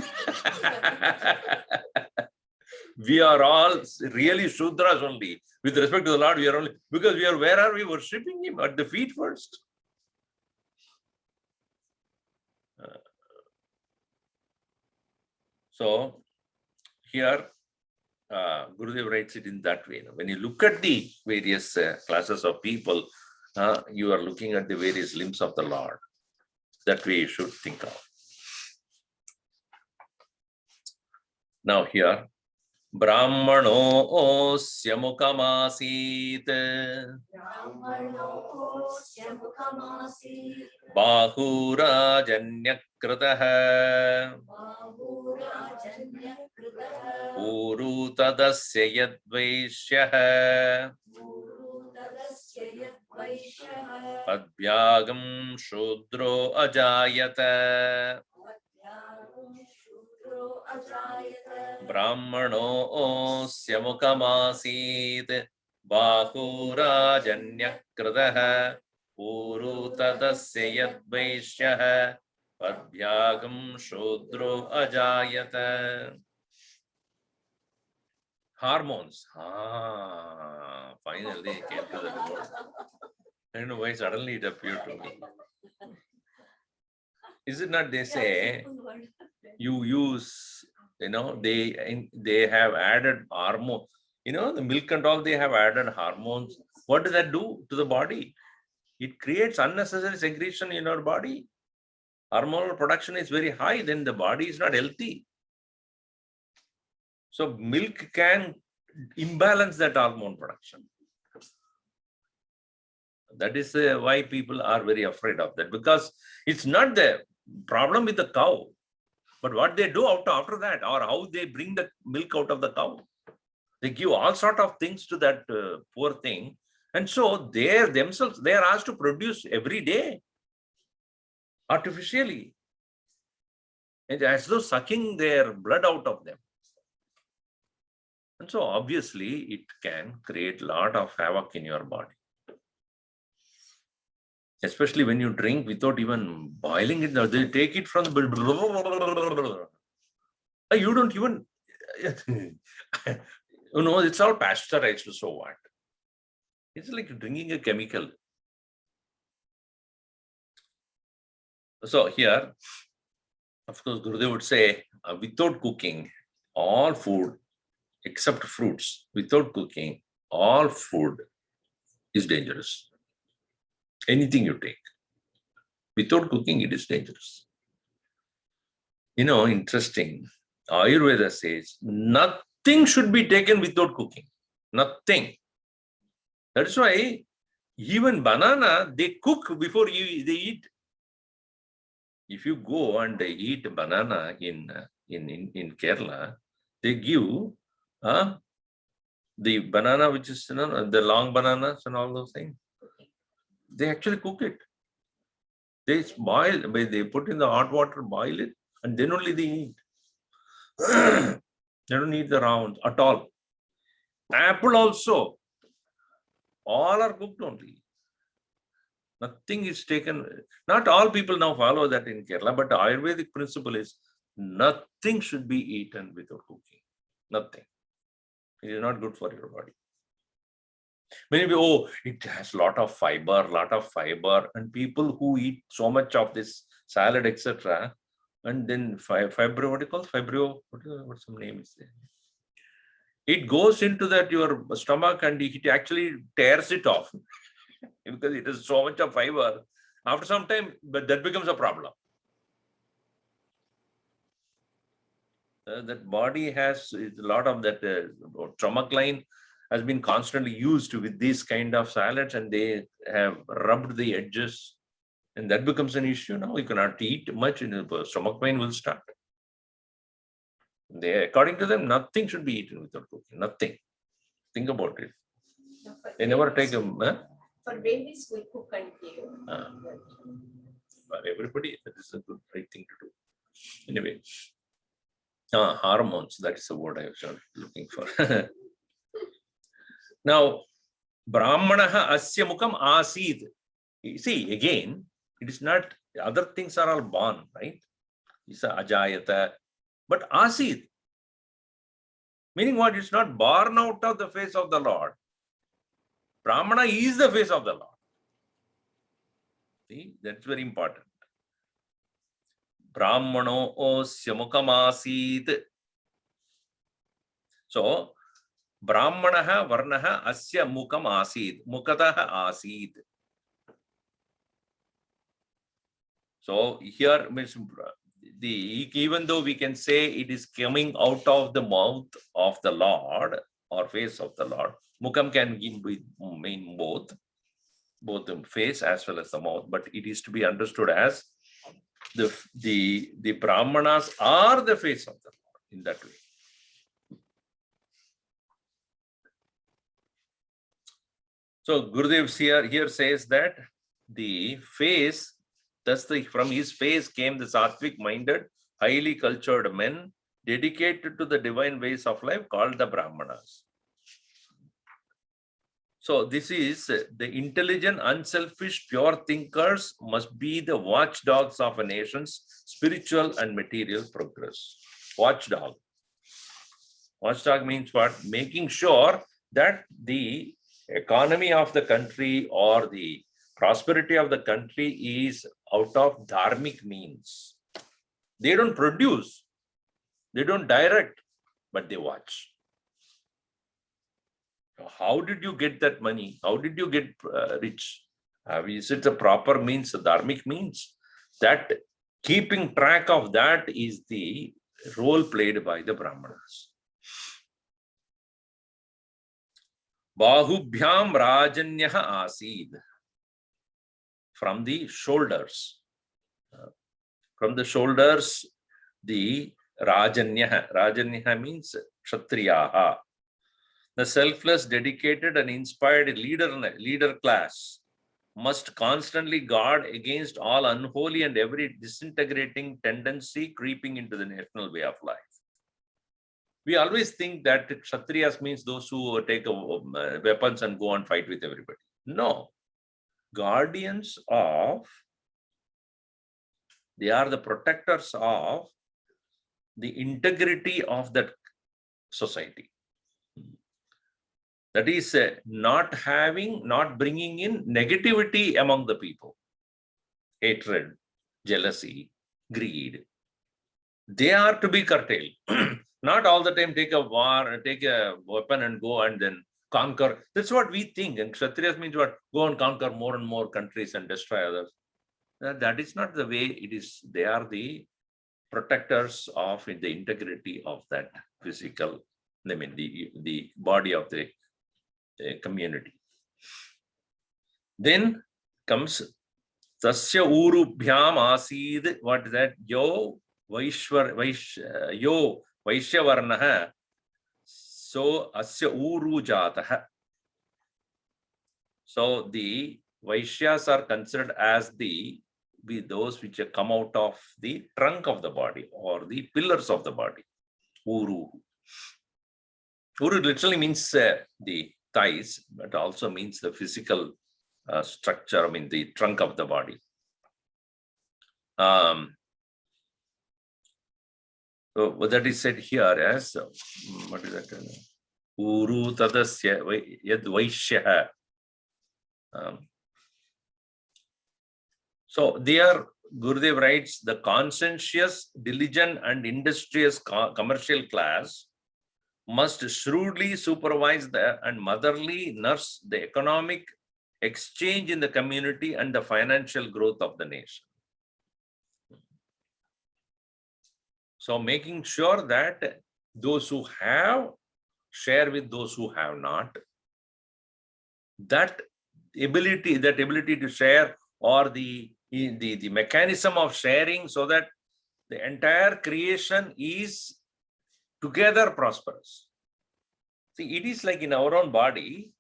Speaker 1: We are all really Shudras only. With respect to the Lord, we are only, because we are, where are we worshipping Him? At the feet first. So, here, Gurudev writes it in that way. When you look at the various classes of people, you are looking at the various limbs of the Lord. That way you should think of. Now here, Brahmano osya mukamasit bahurajanyakritah uru tadasya yadvaishyah advyagam shudro ajayata Brahmano osya mukamasit bahurajanyakritah uru tadasya yadvaishyah advyagam shudro ajayata. Hormones. Finally it came to the word. I don't know why suddenly it appeared to me. Is it not, they say, you use, they have added hormone, the milk and all, they have added hormones. What does that do to the body? It creates unnecessary secretion in our body. Hormonal production is very high, then the body is not healthy. So milk can imbalance that hormone production. That is why people are very afraid of that, because it's not the problem with the cow, but what they do after that, or how they bring the milk out of the cow. They give all sort of things to that poor thing. And so they themselves, they are asked to produce every day artificially. And as though sucking their blood out of them. And so obviously it can create a lot of havoc in your body. Especially when you drink without even boiling it, they take it from the... You don't even... it's all pasteurized, so what? It's like drinking a chemical. So here, of course, Gurudev would say, without cooking, all food, except fruits, without cooking, all food is dangerous. Anything you take, without cooking, it is dangerous. Interesting. Ayurveda says nothing should be taken without cooking. Nothing. That is why even banana, they cook before they eat. If you go and they eat banana in Kerala, they give the banana, which is the long bananas and all those things. They actually cook it. They boil, they put in the hot water, boil it, and then only they eat. They don't eat the rounds at all. Apple also. All are cooked only. Nothing is taken. Not all people now follow that in Kerala, but the Ayurvedic principle is nothing should be eaten without cooking. Nothing. It is not good for your body. Many people, it has lot of fiber, and people who eat so much of this salad, etc., and then fibro, what do you call fibro? What's some name is there? It goes into that your stomach and it actually tears it off because it is so much of fiber. After some time, but that becomes a problem. That body has a lot of that stomach line has been constantly used with these kind of salads, and they have rubbed the edges, and that becomes an issue. Now you cannot eat much, and the stomach pain will start. According to them, nothing should be eaten without cooking. Nothing. Think about it. They never take a.
Speaker 4: For babies, we cook and give.
Speaker 1: For everybody, that is a good right thing to do. Anyway, hormones. That is the word I was looking for. Now, Brahmanaha asya mukam asid. You see, again, it is not, other things are all born, right? It's a ajayata. But asid, meaning what? It's not born out of the face of the Lord. Brahmana is the face of the Lord. See, that's very important. Brahmano osya mukam asid. So, Brahmanaha varnaha asya mukam asid. Mukataha asid. So here means even though we can say it is coming out of the mouth of the Lord or face of the Lord, mukam can mean both the face as well as the mouth, but it is to be understood as the Brahmanas are the face of the Lord in that way. So Gurudev here says that the face, thus from his face came the sattvic-minded, highly cultured men dedicated to the divine ways of life called the Brahmanas. So this is the intelligent, unselfish, pure thinkers must be the watchdogs of a nation's spiritual and material progress. Watchdog. Watchdog means what? Making sure that the economy of the country or the prosperity of the country is out of dharmic means. They don't produce, they don't direct, but they watch. How did you get that money? How did you get rich? Is it the proper means, the dharmic means? That keeping track of that is the role played by the Brahmanas. Bahubhyam Rajanyaha Asid. From the shoulders. From the shoulders, the Rajanyaha. Rajanyaha means Kshatriyaha. The selfless, dedicated, and inspired leader class must constantly guard against all unholy and every disintegrating tendency creeping into the national way of life. We always think that Kshatriyas means those who take weapons and go and fight with everybody. No. Guardians of, they are the protectors of the integrity of that society. That is not bringing in negativity among the people. Hatred, jealousy, greed. They are to be curtailed. Not all the time take a war, take a weapon and go and then conquer. That's what we think. And Kshatriyas means what? Go and conquer more and more countries and destroy others. That is not the way it is. They are the protectors of the integrity of that physical, I mean, the body of the community. Then comes Tasya Urubhyam Asid. What is that? Yo Vaishyavarnaha. So Asya Uru Jataha. So the Vaishyas are considered as those which come out of the trunk of the body or the pillars of the body. Uru. Uru literally means the thighs, but also means the physical structure, I mean the trunk of the body. So what that is said here as, what is that? Uru tadasya yad vaishyaha. So there, Gurudev writes, the conscientious, diligent and industrious commercial class must shrewdly supervise and motherly nurse the economic exchange in the community and the financial growth of the nation. So making sure that those who have share with those who have not. That ability to share, or the mechanism of sharing, so that the entire creation is together prosperous. See, it is like in our own body,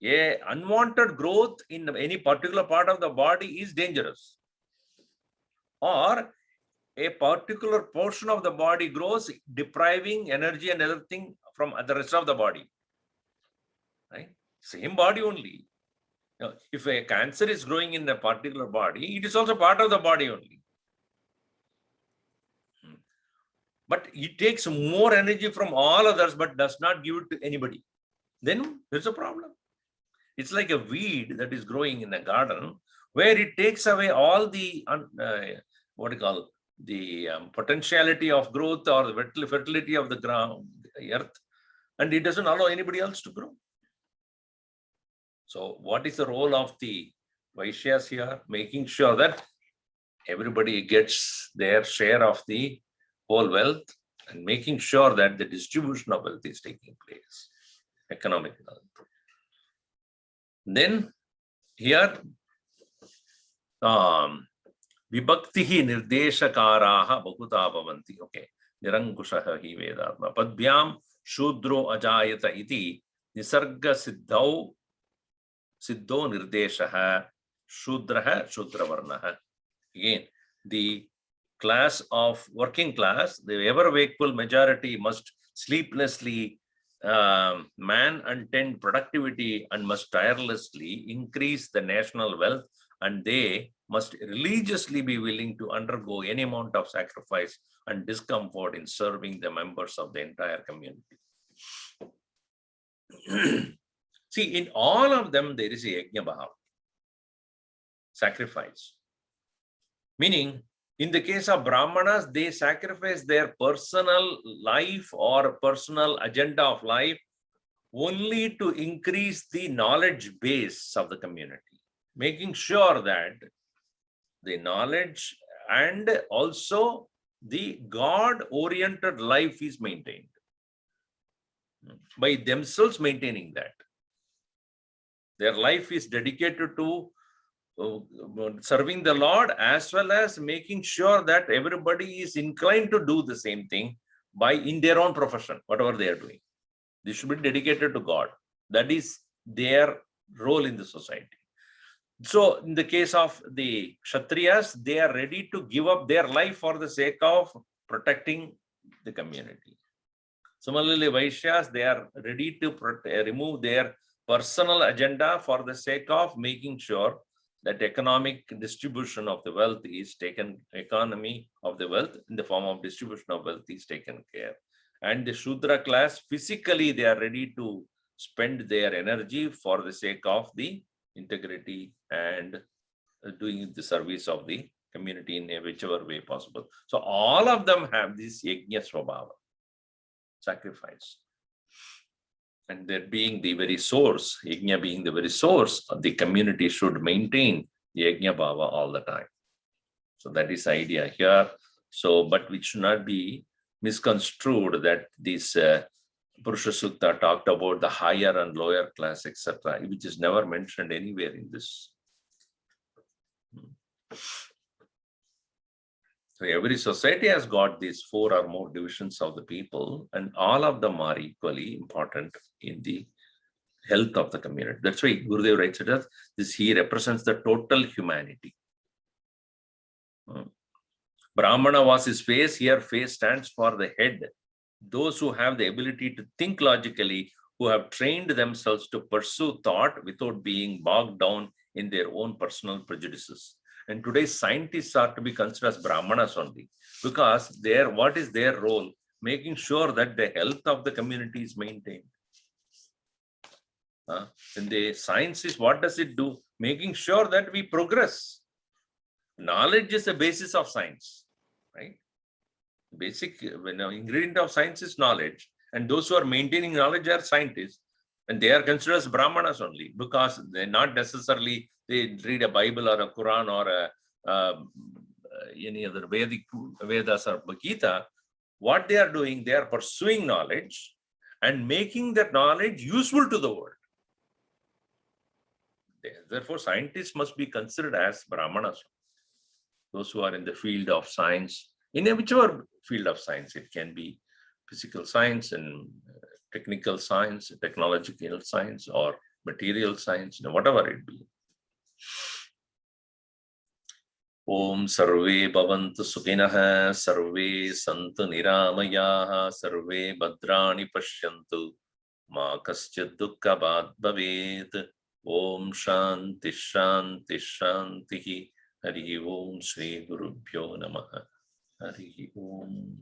Speaker 1: a unwanted growth in any particular part of the body is dangerous. Or a particular portion of the body grows, depriving energy and everything from the rest of the body. Right? Same body only. Now, if a cancer is growing in a particular body, it is also part of the body only. But it takes more energy from all others, but does not give it to anybody. Then there's a problem. It's like a weed that is growing in a garden, where it takes away all the potentiality of growth or the fertility of the ground, the earth, and it doesn't allow anybody else to grow. So what is the role of the Vaishyas here? Making sure that everybody gets their share of the whole wealth, and making sure that the distribution of wealth is taking place, economic wealth. Then here, vibhaktihi nirdeshakaraha bhakuta bhavanti. Okay, nirankushaha hi vedatma. Padbhyam shudro ajayata iti nisarga siddho nirdeshaha shudraha shudravarnaha. Again, the class of working class, the ever wakeful majority must sleeplessly man and tend productivity, and must tirelessly increase the national wealth, and they must religiously be willing to undergo any amount of sacrifice and discomfort in serving the members of the entire community. See, in all of them, there is a yajna bhava, sacrifice. Meaning, in the case of Brahmanas, they sacrifice their personal life or personal agenda of life only to increase the knowledge base of the community, making sure that the knowledge and also the God-oriented life is maintained by themselves, maintaining that. Their life is dedicated to serving the Lord, as well as making sure that everybody is inclined to do the same thing in their own profession, whatever they are doing. They should be dedicated to God. That is their role in the society. So in the case of the Kshatriyas, they are ready to give up their life for the sake of protecting the community. Similarly, Vaishyas, they are ready to remove their personal agenda for the sake of making sure that economic distribution of the wealth is taken, economy of the wealth in the form of distribution of wealth is taken care. And the Shudra class, physically, they are ready to spend their energy for the sake of the integrity and doing the service of the community in whichever way possible. So all of them have this yajna swabhava, sacrifice. And that being the very source, yajna being the very source, the community should maintain the yajna bhava all the time. So that is the idea here. So, but which should not be misconstrued that this Purusha Sukta talked about the higher and lower class, etc., which is never mentioned anywhere in this. So every society has got these 4 or more divisions of the people, and all of them are equally important in the health of the community. That's why Gurudev writes it as this. He represents the total humanity. Brahmana was his face. Here, face stands for the head. Those who have the ability to think logically, who have trained themselves to pursue thought without being bogged down in their own personal prejudices. And today's scientists are to be considered as Brahmanas only, because what is their role? Making sure that the health of the community is maintained. And the science is, what does it do? Making sure that we progress. Knowledge is the basis of science, right? Basic ingredient of science is knowledge, and those who are maintaining knowledge are scientists, and they are considered as Brahmanas only, because they're not necessarily they read a Bible or a Quran or any other Vedic Vedas or Gita. What they are doing, they are pursuing knowledge and making that knowledge useful to the world. Therefore, scientists must be considered as Brahmanas. Those who are in the field of science, in whichever field of science, it can be physical science and technical science, technological science, or material science, whatever it be. Om sarve bhavantu sukhinah, sarve santu niramayaha, sarve bhadrani pashyantu, ma kaschid dukkhabhat bhavet. Om shanti shanti shanti. Hari Om Shri Gurubhyo Namaha. Hari Om.